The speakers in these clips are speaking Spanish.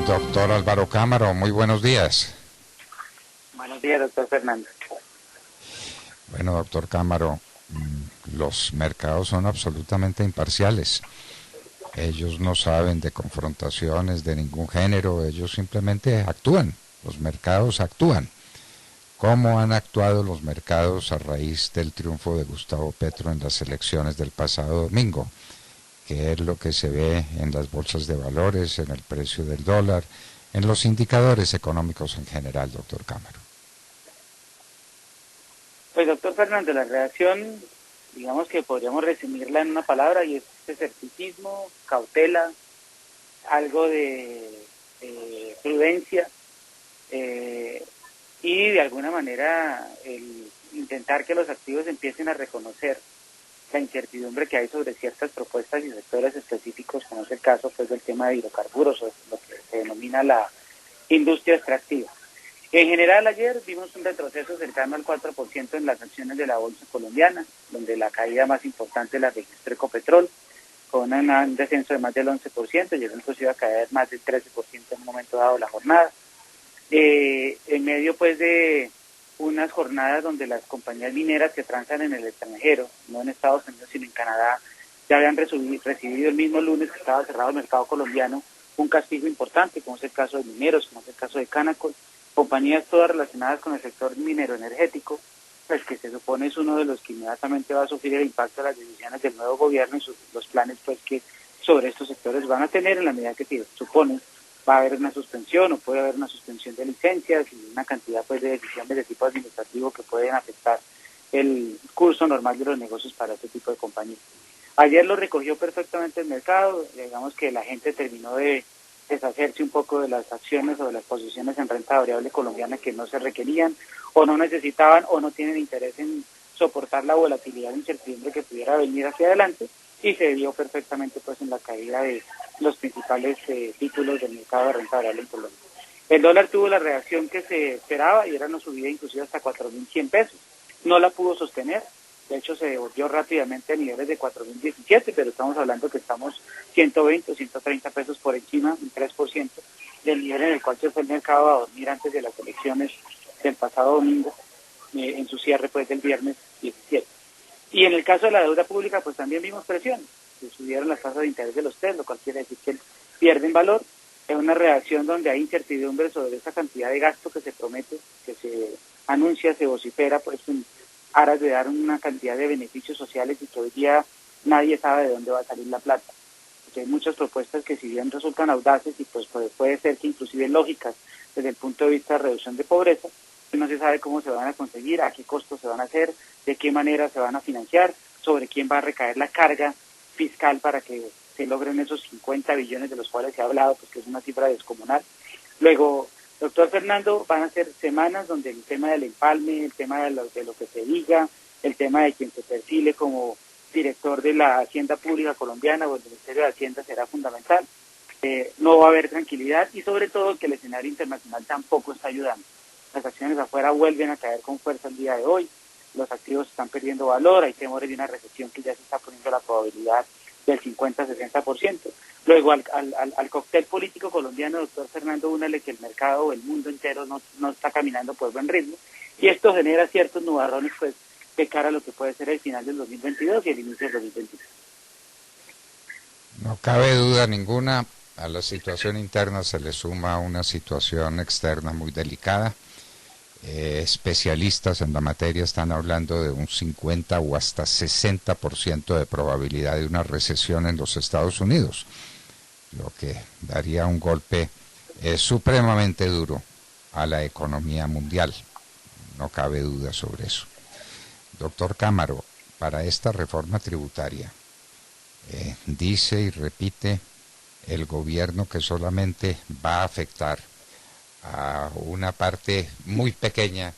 Doctor Álvaro Cámara, muy buenos días. Buenos días, doctor Fernando. Bueno, doctor Cámara, los mercados son absolutamente imparciales. Ellos no saben de confrontaciones de ningún género, ellos simplemente actúan. Los mercados actúan. ¿Cómo han actuado los mercados a raíz del triunfo de Gustavo Petro en las elecciones del pasado domingo? ¿Qué es lo que se ve en las bolsas de valores, en el precio del dólar, en los indicadores económicos en general, doctor Cámara? Pues, doctor Fernando, la reacción, digamos que podríamos resumirla en una palabra, y es escepticismo, cautela, algo de prudencia, y de alguna manera el intentar que los activos empiecen a reconocer la incertidumbre que hay sobre ciertas propuestas y sectores específicos, como es el caso pues del tema de hidrocarburos, o lo que se denomina la industria extractiva. En general, ayer vimos un retroceso cercano al 4% en las acciones de la bolsa colombiana, donde la caída más importante la registró Ecopetrol, con un descenso de más del 11%, llegó inclusive a caer más del 13% en un momento dado de la jornada. En medio pues de unas jornadas donde las compañías mineras que transan en el extranjero, no en Estados Unidos sino en Canadá, ya habían recibido el mismo lunes que estaba cerrado el mercado colombiano un castigo importante, como es el caso de Mineros, como es el caso de Canacol, compañías todas relacionadas con el sector minero energético, pues que se supone es uno de los que inmediatamente va a sufrir el impacto de las decisiones del nuevo gobierno y los planes pues que sobre estos sectores van a tener en la medida que se supone va a haber una suspensión o puede haber una suspensión de licencias y una cantidad pues de decisiones de tipo administrativo que pueden afectar el curso normal de los negocios para este tipo de compañías. Ayer lo recogió perfectamente el mercado, digamos que la gente terminó de deshacerse un poco de las acciones o de las posiciones en renta variable colombiana que no se requerían o no necesitaban o no tienen interés en soportar la volatilidad e incertidumbre que pudiera venir hacia adelante, y se vio perfectamente pues en la caída de los principales títulos del mercado de renta variable en Colombia. El dólar tuvo la reacción que se esperaba y era una subida inclusive hasta 4.100 pesos. No la pudo sostener, de hecho se devolvió rápidamente a niveles de 4.017, pero estamos hablando que estamos 120 o 130 pesos por encima, un 3% del nivel en el cual se fue el mercado a dormir antes de las elecciones del pasado domingo, en su cierre pues del viernes 17. Y en el caso de la deuda pública, pues también vimos presión. Se subieron las tasas de interés de los TES, lo cual quiere decir que pierden valor. Es una reacción donde hay incertidumbre sobre esa cantidad de gasto que se promete, que se anuncia, se vocifera, pues en aras de dar una cantidad de beneficios sociales, y que hoy día nadie sabe de dónde va a salir la plata. Porque hay muchas propuestas que si bien resultan audaces y pues puede ser que inclusive lógicas desde el punto de vista de reducción de pobreza, no se sabe cómo se van a conseguir, a qué costos se van a hacer, de qué manera se van a financiar, sobre quién va a recaer la carga fiscal para que se logren esos 50 billones de los cuales se ha hablado, pues que es una cifra descomunal. Luego, doctor Fernando, van a ser semanas donde el tema del empalme, el tema de lo que se diga, el tema de quien se perfile como director de la Hacienda Pública Colombiana o el Ministerio de Hacienda será fundamental. No va a haber tranquilidad y sobre todo que el escenario internacional tampoco está ayudando. Las acciones afuera vuelven a caer con fuerza el día de hoy, los activos están perdiendo valor, hay temores de una recesión que ya se está poniendo la probabilidad del 50-60%. Luego al cóctel político colombiano, doctor Fernando, únale que el mercado o el mundo entero no está caminando por buen ritmo, y esto genera ciertos nubarrones pues de cara a lo que puede ser el final del 2022 y el inicio del 2023. No cabe duda ninguna, a la situación interna se le suma una situación externa muy delicada. Especialistas en la materia están hablando de un 50 o hasta 60% de probabilidad de una recesión en los Estados Unidos, lo que daría un golpe supremamente duro a la economía mundial. No cabe duda sobre eso. Doctor Cámara, para esta reforma tributaria, dice y repite el gobierno que solamente va a afectar a una parte muy pequeña,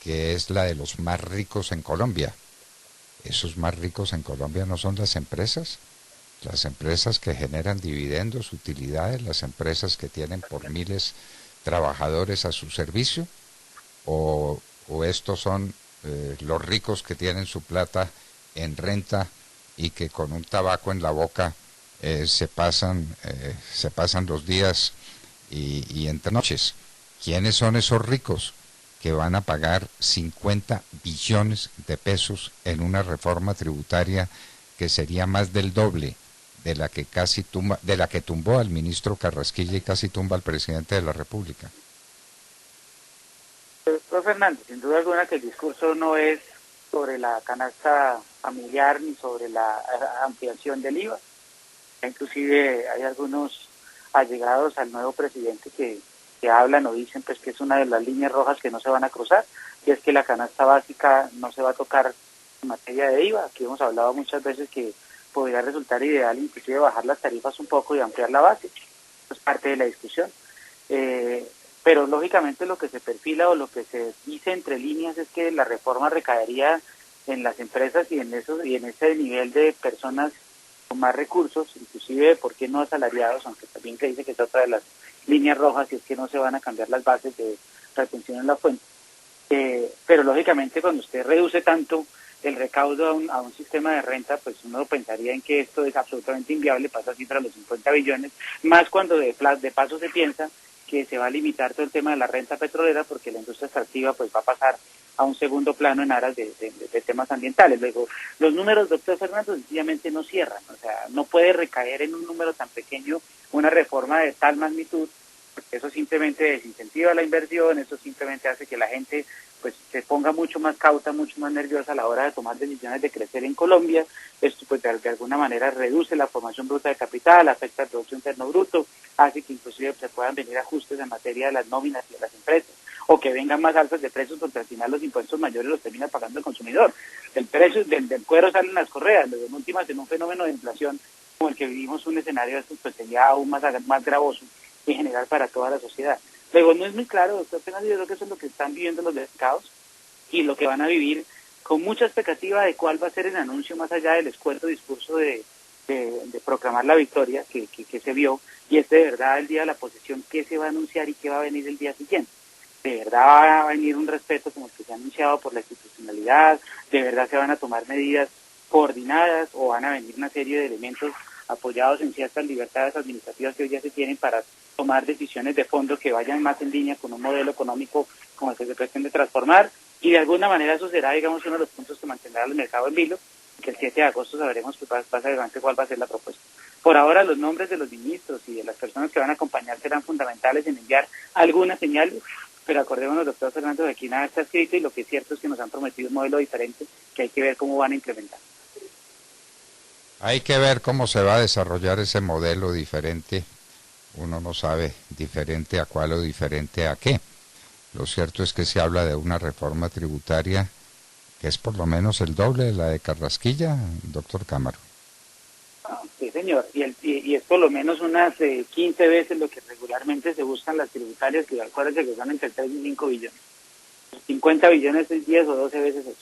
que es la de los más ricos en Colombia. Esos más ricos en Colombia no son las empresas que generan dividendos, utilidades, las empresas que tienen por miles trabajadores a su servicio, o estos son los ricos que tienen su plata en renta y que con un tabaco en la boca se pasan los días y entre noches. ¿Quiénes son esos ricos que van a pagar 50 billones de pesos en una reforma tributaria que sería más del doble de la que casi tumba, de la que tumbó al ministro Carrasquilla y casi tumba al presidente de la República? Doctor Fernando, sin duda alguna que el discurso no es sobre la canasta familiar ni sobre la ampliación del IVA. Inclusive hay algunos allegados al nuevo presidente que hablan o dicen pues que es una de las líneas rojas que no se van a cruzar, y es que la canasta básica no se va a tocar en materia de IVA. Aquí hemos hablado muchas veces que podría resultar ideal inclusive bajar las tarifas un poco y ampliar la base. Eso es parte de la discusión. Pero lógicamente lo que se perfila o lo que se dice entre líneas es que la reforma recaería en las empresas y en ese nivel de personas con más recursos, inclusive, ¿por qué no asalariados? Aunque también se dice que es otra de las líneas rojas y es que no se van a cambiar las bases de retención en la fuente. Pero lógicamente cuando usted reduce tanto el recaudo a un sistema de renta, pues uno pensaría en que esto es absolutamente inviable, pasa así para los 50 billones, más cuando de paso se piensa que se va a limitar todo el tema de la renta petrolera porque la industria extractiva pues va a pasar a un segundo plano en aras de temas ambientales. Luego, los números, doctor Fernando, sencillamente no cierran, o sea, no puede recaer en un número tan pequeño una reforma de tal magnitud, porque eso simplemente desincentiva la inversión, eso simplemente hace que la gente pues se ponga mucho más cauta, mucho más nerviosa a la hora de tomar decisiones de crecer en Colombia. Esto pues de alguna manera reduce la formación bruta de capital, afecta el Producto Interno Bruto, hace que inclusive se puedan venir ajustes en materia de las nóminas y de las empresas, o que vengan más altas de precios porque al final los impuestos mayores los termina pagando el consumidor. Del precio del cuero salen las correas, en últimas en un fenómeno de inflación como el que vivimos, un escenario de estos pues sería aún más gravoso en general para toda la sociedad. Luego no es muy claro, doctor Fernando, yo creo que eso es lo que están viviendo los mercados y lo que van a vivir con mucha expectativa de cuál va a ser el anuncio más allá del escueto discurso de proclamar la victoria que se vio, y es de verdad el día de la posesión qué se va a anunciar y qué va a venir el día siguiente. De verdad va a venir un respeto como el que se ha anunciado por la institucionalidad, de verdad se van a tomar medidas coordinadas o van a venir una serie de elementos apoyados en ciertas libertades administrativas que hoy ya se tienen para tomar decisiones de fondo que vayan más en línea con un modelo económico como el que se pretende transformar, y de alguna manera eso será, digamos, uno de los puntos que mantendrá el mercado en vilo, que el 7 de agosto sabremos pues, más adelante cuál va a ser la propuesta. Por ahora los nombres de los ministros y de las personas que van a acompañar serán fundamentales en enviar algunas señales, pero acordémonos, doctor Fernando, de aquí nada está escrito y lo que es cierto es que nos han prometido un modelo diferente que hay que ver cómo van a implementar. Hay que ver cómo se va a desarrollar ese modelo diferente. Uno no sabe diferente a cuál o diferente a qué. Lo cierto es que se habla de una reforma tributaria que es por lo menos el doble de la de Carrasquilla, doctor Cámara. Sí, señor, y es por lo menos unas 15 veces lo que regularmente se buscan las tributarias, que acuérdense que son entre 3 y 5 billones. 50 billones es 10 o 12 veces eso.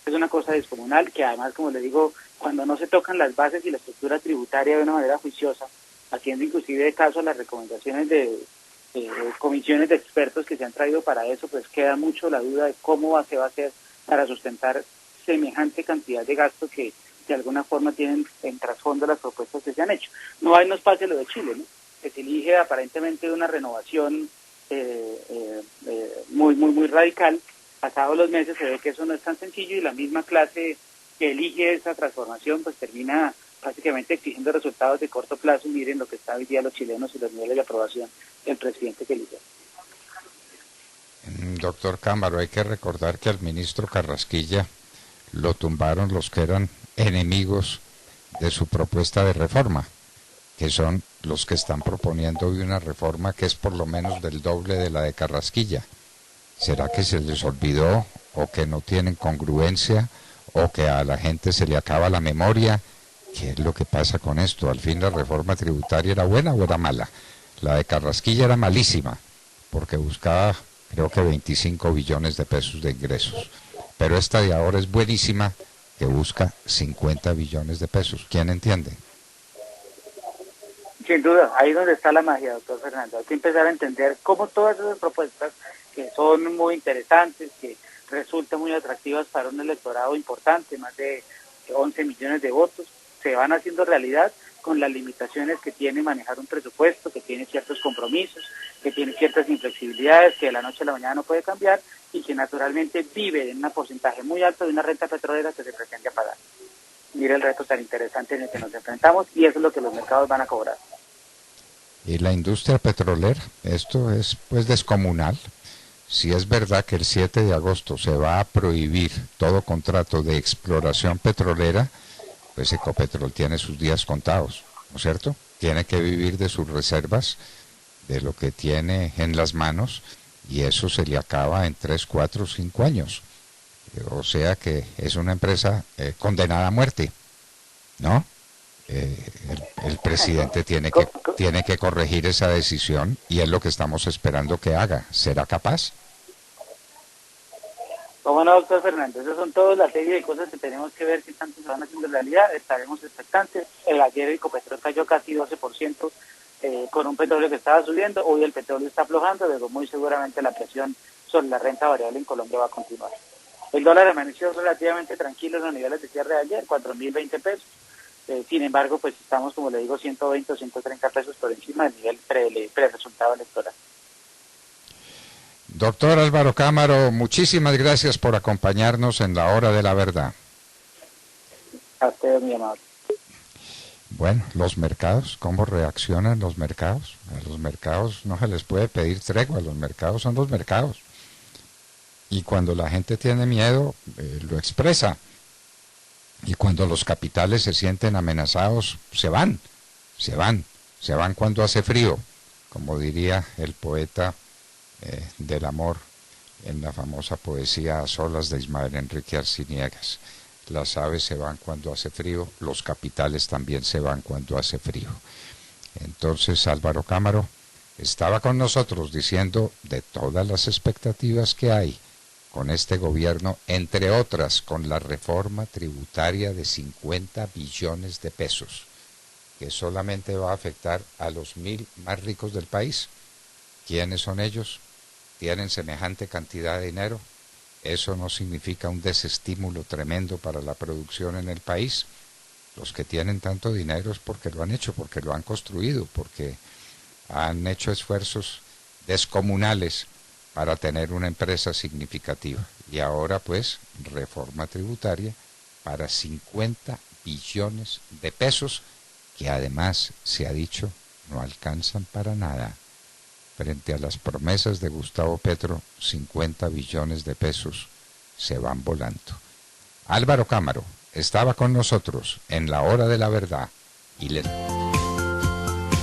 Es una cosa descomunal que además, como le digo, cuando no se tocan las bases y la estructura tributaria de una manera juiciosa, haciendo inclusive caso a las recomendaciones de comisiones de expertos que se han traído para eso, pues queda mucho la duda de cómo se va a hacer para sustentar semejante cantidad de gastos que de alguna forma tienen en trasfondo las propuestas que se han hecho. No hay nos pase lo de Chile, ¿no? Que se elige aparentemente una renovación muy radical. Pasados los meses se ve que eso no es tan sencillo y la misma clase que elige esa transformación pues termina básicamente exigiendo resultados de corto plazo. Miren lo que están hoy día los chilenos y los niveles de aprobación del presidente que eligió. Doctor Cámara, hay que recordar que al ministro Carrasquilla lo tumbaron los que eran enemigos de su propuesta de reforma, que son los que están proponiendo hoy una reforma que es por lo menos del doble de la de Carrasquilla. ¿Será que se les olvidó o que no tienen congruencia o que a la gente se le acaba la memoria? ¿Qué es lo que pasa con esto? ¿Al fin la reforma tributaria era buena o era mala? La de Carrasquilla era malísima porque buscaba creo que 25 billones de pesos de ingresos. Pero esta de ahora es buenísima, que busca 50 billones de pesos. ¿Quién entiende? Sin duda, ahí es donde está la magia, doctor Fernando. Hay que empezar a entender cómo todas esas propuestas, que son muy interesantes, que resultan muy atractivas para un electorado importante, más de 11 millones de votos, se van haciendo realidad con las limitaciones que tiene manejar un presupuesto, que tiene ciertos compromisos, que tiene ciertas inflexibilidades, que de la noche a la mañana no puede cambiar y que naturalmente vive en un porcentaje muy alto de una renta petrolera que se pretende pagar. Mira el reto tan interesante en el que nos enfrentamos y eso es lo que los mercados van a cobrar. Y la industria petrolera, esto es pues descomunal. Si es verdad que el 7 de agosto se va a prohibir todo contrato de exploración petrolera, pues Ecopetrol tiene sus días contados, ¿no es cierto? Tiene que vivir de sus reservas, de lo que tiene en las manos, y eso se le acaba en 3, 4, 5 años. O sea que es una empresa condenada a muerte, ¿no? El presidente tiene que corregir esa decisión y es lo que estamos esperando que haga. ¿Será capaz? Bueno, doctor Fernández, esas son todas las serie de cosas que tenemos que ver que tanto se van haciendo en realidad. Estaremos expectantes. Ayer el Ecopetrol cayó casi 12% con un petróleo que estaba subiendo. Hoy el petróleo está aflojando, pero muy seguramente la presión sobre la renta variable en Colombia va a continuar. El dólar amaneció relativamente tranquilo en los niveles de cierre de ayer, 4.020 pesos. Sin embargo, pues estamos, como le digo, 120 o 130 pesos por encima del nivel pre-resultado electoral. Doctor Álvaro Cámara, muchísimas gracias por acompañarnos en la hora de la verdad. A usted, mi amable. Bueno, los mercados, ¿cómo reaccionan los mercados? A los mercados no se les puede pedir tregua, los mercados son los mercados. Y cuando la gente tiene miedo, lo expresa. Y cuando los capitales se sienten amenazados, se van cuando hace frío, como diría el poeta del amor en la famosa poesía A solas de Ismael Enrique Arciniegas. Las aves se van cuando hace frío, los capitales también se van cuando hace frío. Entonces Álvaro Cámara estaba con nosotros diciendo de todas las expectativas que hay con este gobierno, entre otras con la reforma tributaria de 50 billones de pesos, que solamente va a afectar a los 1.000 más ricos del país. ¿Quiénes son ellos? ¿Tienen semejante cantidad de dinero? ¿Eso no significa un desestímulo tremendo para la producción en el país? Los que tienen tanto dinero es porque lo han hecho, porque lo han construido, porque han hecho esfuerzos descomunales para tener una empresa significativa. Y ahora pues reforma tributaria para 50 billones de pesos, que además se ha dicho no alcanzan para nada. Frente a las promesas de Gustavo Petro, 50 billones de pesos se van volando. Álvaro Cámara estaba con nosotros en la hora de la verdad y le...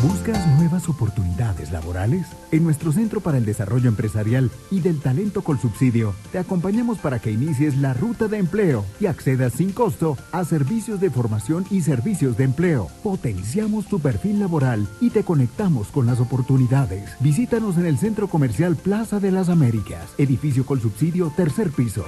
¿Buscas nuevas oportunidades laborales? En nuestro Centro para el Desarrollo Empresarial y del Talento Colsubsidio, te acompañamos para que inicies la ruta de empleo y accedas sin costo a servicios de formación y servicios de empleo. Potenciamos tu perfil laboral y te conectamos con las oportunidades. Visítanos en el Centro Comercial Plaza de las Américas, edificio Colsubsidio, tercer piso.